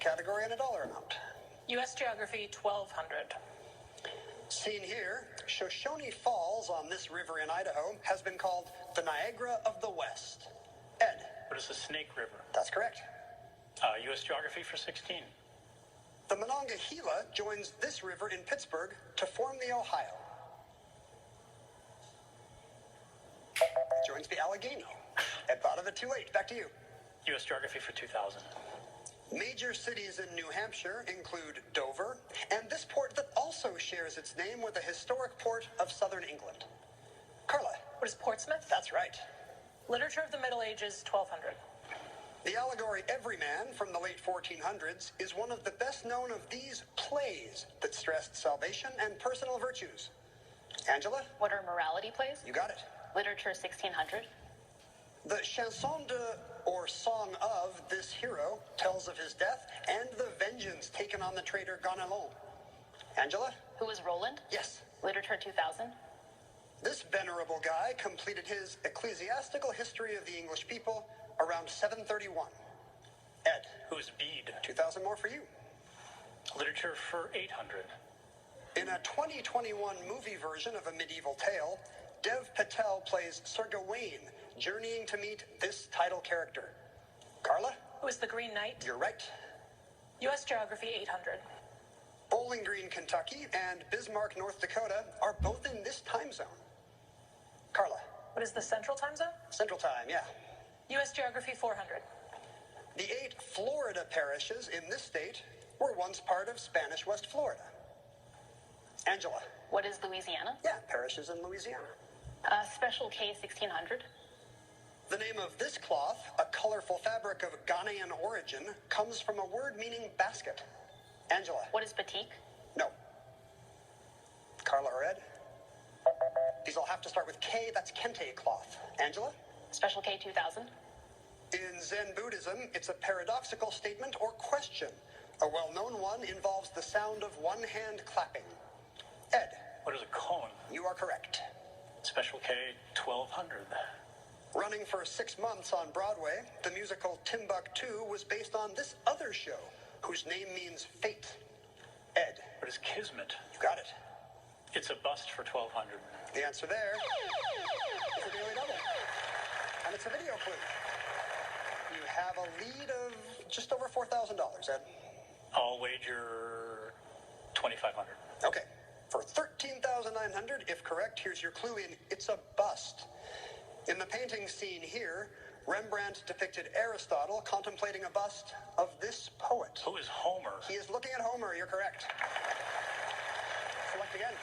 category and a dollar amount. U.S. Geography 1200. Seen here, Shoshone Falls on this river in Idaho has been called the Niagara of the West. Ed. What is the Snake River? That's correct. U.S. Geography for 16. The Monongahela joins this river in Pittsburgh to form the Ohio. It joins the Allegheny. Ed thought of it too late. Back to you. U.S. Geography for 2000. Major cities in New Hampshire include Dover, and this port that also shares its name with the historic port of southern England. Carla. What is Portsmouth? That's right. Literature of the Middle Ages 1200. The allegory Everyman from the late 1400s is one of the best known of these plays that stressed salvation and personal virtues. Angela? What are morality plays? You got it. Literature 1600. The chanson de, or song of, this hero tells of his death and the vengeance taken on the traitor Ganelon. Angela? Who is Roland? Yes. Literature 2000. This venerable guy completed his ecclesiastical history of the English people around 731. Ed. Who is Bede? 2,000 more for you. Literature for 800. In a 2021 movie version of a medieval tale, Dev Patel plays Sir Gawain, journeying to meet this title character. Carla? Who is the Green Knight? You're right. U.S. Geography 800. Bowling Green, Kentucky, and Bismarck, North Dakota are both in this time zone. Carla? What is the Central Time Zone? Central Time, yeah. U.S. Geography 400. The 8 Florida parishes in this state were once part of Spanish West Florida. Angela? What is Louisiana? Yeah, parishes in Louisiana. Special K 1600. The name of this cloth, a colorful fabric of Ghanaian origin, comes from a word meaning basket. Angela? What is batik? No. Carla or Ed? These all have to start with K, that's kente cloth. Angela? Special K 2000. In Zen Buddhism, it's a paradoxical statement or question. A well-known one involves the sound of one hand clapping. Ed? What is a cone? You are correct. Special K 1200. Running for 6 months on Broadway, the musical Timbuktu was based on this other show, whose name means fate. Ed? What is Kismet? You got it. It's a bust for 1200. The answer there is a daily double. And it's a video clue. You have a lead of just over $4,000, Ed. I'll wager 2,500. Okay. For 13,900, if correct, here's your clue in It's a Bust. In the painting seen here, Rembrandt depicted Aristotle contemplating a bust of this poet. Who is Homer? He is looking at Homer, you're correct. Select again.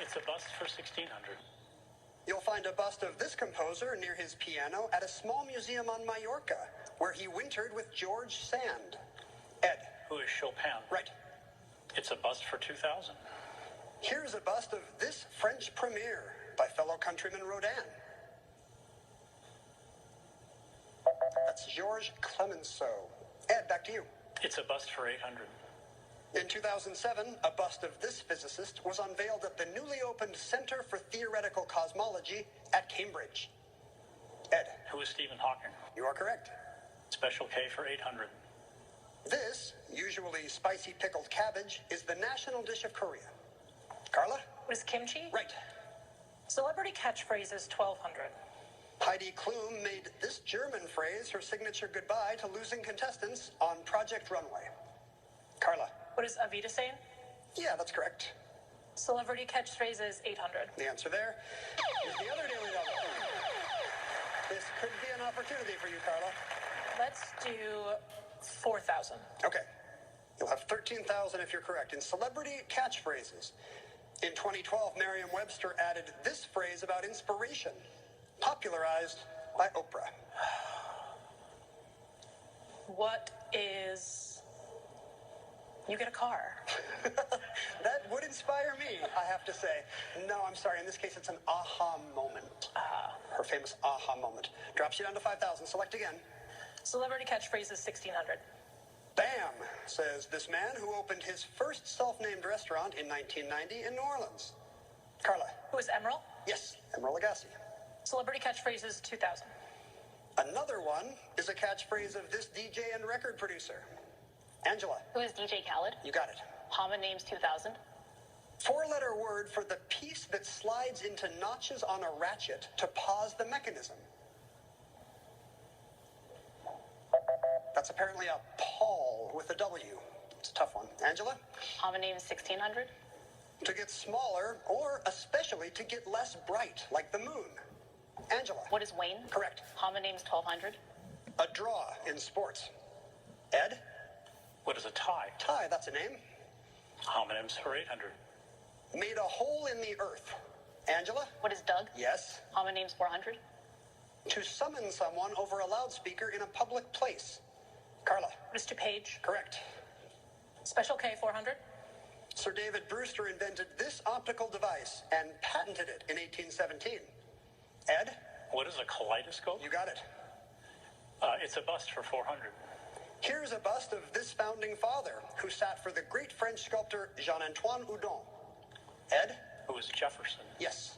It's a bust for 1,600. You'll find a bust of this composer near his piano at a small museum on Mallorca, where he wintered with George Sand. Ed? Who is Chopin? Right. It's a bust for 2,000. Here's a bust of this French premier by fellow countryman Rodin. That's Georges Clemenceau. Ed, back to you. It's a bust for 800. In 2007, a bust of this physicist was unveiled at the newly opened Center for Theoretical Cosmology at Cambridge. Ed? Who is Stephen Hawking? You are correct. Special K for 800. This, usually spicy pickled cabbage, is the national dish of Korea. Carla? What is kimchi? Right. Celebrity catchphrases 1200. Heidi Klum made this German phrase her signature goodbye to losing contestants on Project Runway. Carla? What is Avita saying? Yeah, that's correct. Celebrity catchphrases 800. The answer there is the other daily double. This could be an opportunity for you, Carla. Let's do 4,000. Okay. You'll have 13,000 if you're correct. In celebrity catchphrases, in 2012, Merriam-Webster added this phrase about inspiration, popularized by Oprah. What is... You get a car. That would inspire me, I have to say. No, I'm sorry. In this case, it's an aha moment. Her famous aha moment. Drops you down to 5,000. Select again. Celebrity catchphrases 1,600. Bam, says this man who opened his first self-named restaurant in 1990 in New Orleans. Carla. Who is Emerald? Yes, Emerald Lagasse. Celebrity catchphrases 2,000. Another one is a catchphrase of this DJ and record producer. Angela, Who is DJ Khaled? you got it. Homonyms 2000. Four-letter word for the piece that slides into notches on a ratchet to pause the mechanism. That's apparently a pawl with a W. It's a tough one. Angela? Homonyms 1600. To get smaller, or especially to get less bright, like the moon. Angela? What is wane? Correct. Homonyms 1200. A draw in sports. Ed? What is a tie? Tie, that's a name. Homonyms for 800. Made a hole in the earth. Angela? What is Doug? Yes. Homonyms 400. To summon someone over a loudspeaker in a public place. Carla? Mr. Page. Correct. Special K 400. Sir David Brewster invented this optical device and patented it in 1817. Ed? What is a kaleidoscope? You got it. It's a bust for 400. Here's a bust of this founding father who sat for the great French sculptor Jean-Antoine Houdon. Ed? Who is Jefferson? Yes.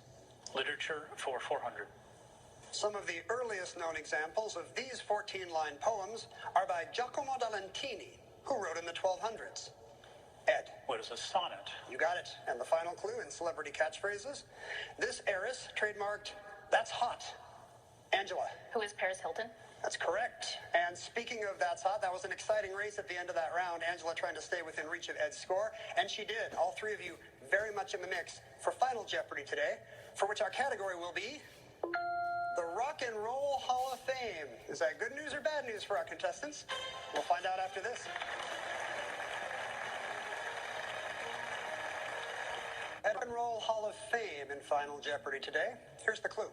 Literature for 400. Some of the earliest known examples of these 14-line poems are by Giacomo da Lentini, who wrote in the 1200s. Ed? What is a sonnet? You got it. And the final clue in celebrity catchphrases. This heiress trademarked, "That's hot." Angela? Who is Paris Hilton? That's correct. And speaking of That's Hot, that was an exciting race at the end of that round. Angela trying to stay within reach of Ed's score, and she did. All three of you very much in the mix for Final Jeopardy today, for which our category will be the Rock and Roll Hall of Fame. Is that good news or bad news for our contestants? We'll find out after this. Rock and Roll Hall of Fame in Final Jeopardy today. Here's the clue.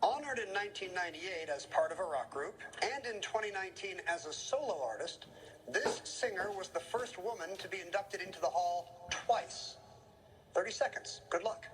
Honored in 1998 as part of a rock group, and in 2019 as a solo artist, this singer was the first woman to be inducted into the hall twice. 30 seconds. Good luck.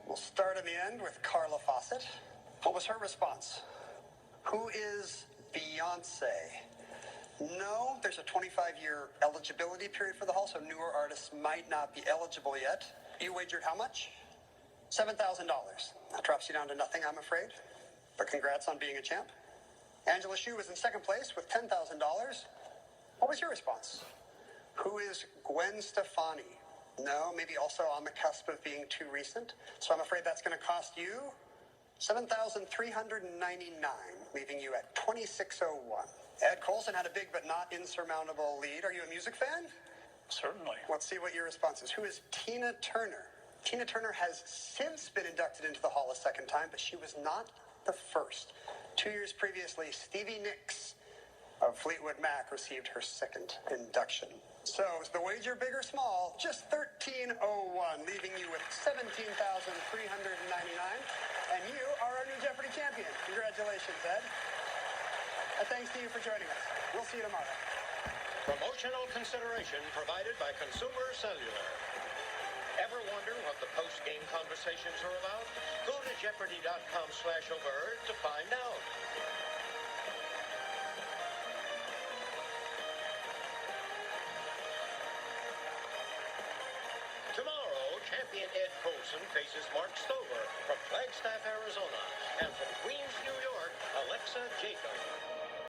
We'll start in the end with Carla Fawcett. What was her response? Who is Beyonce? No, there's a 25-year eligibility period for the hall, so newer artists might not be eligible yet. You wagered how much? $7,000. That drops you down to nothing, I'm afraid. But congrats on being a champ. Angela Shue was in second place with $10,000. What was your response? Who is Gwen Stefani? No, maybe also on the cusp of being too recent. So I'm afraid that's going to cost you $7,399, leaving you at $2,601. Ed Colson had a big but not insurmountable lead. Are you a music fan? Certainly. Let's see what your response is. Who is Tina Turner? Tina Turner has since been inducted into the hall a second time, but she was not the first. 2 years previously, Stevie Nicks of Fleetwood Mac received her second induction. So, is the wager big or small? Just $13.01, leaving you with $17,399. And you are our new Jeopardy champion. Congratulations, Ed. And thanks to you for joining us. We'll see you tomorrow. Promotional consideration provided by Consumer Cellular. Ever wonder what the post-game conversations are about? Go to jeopardy.com/overt to find out. Tomorrow, champion Ed Colson faces Mark Stover from Flagstaff, Arizona, and from Queens, New York, Alexa Jacob.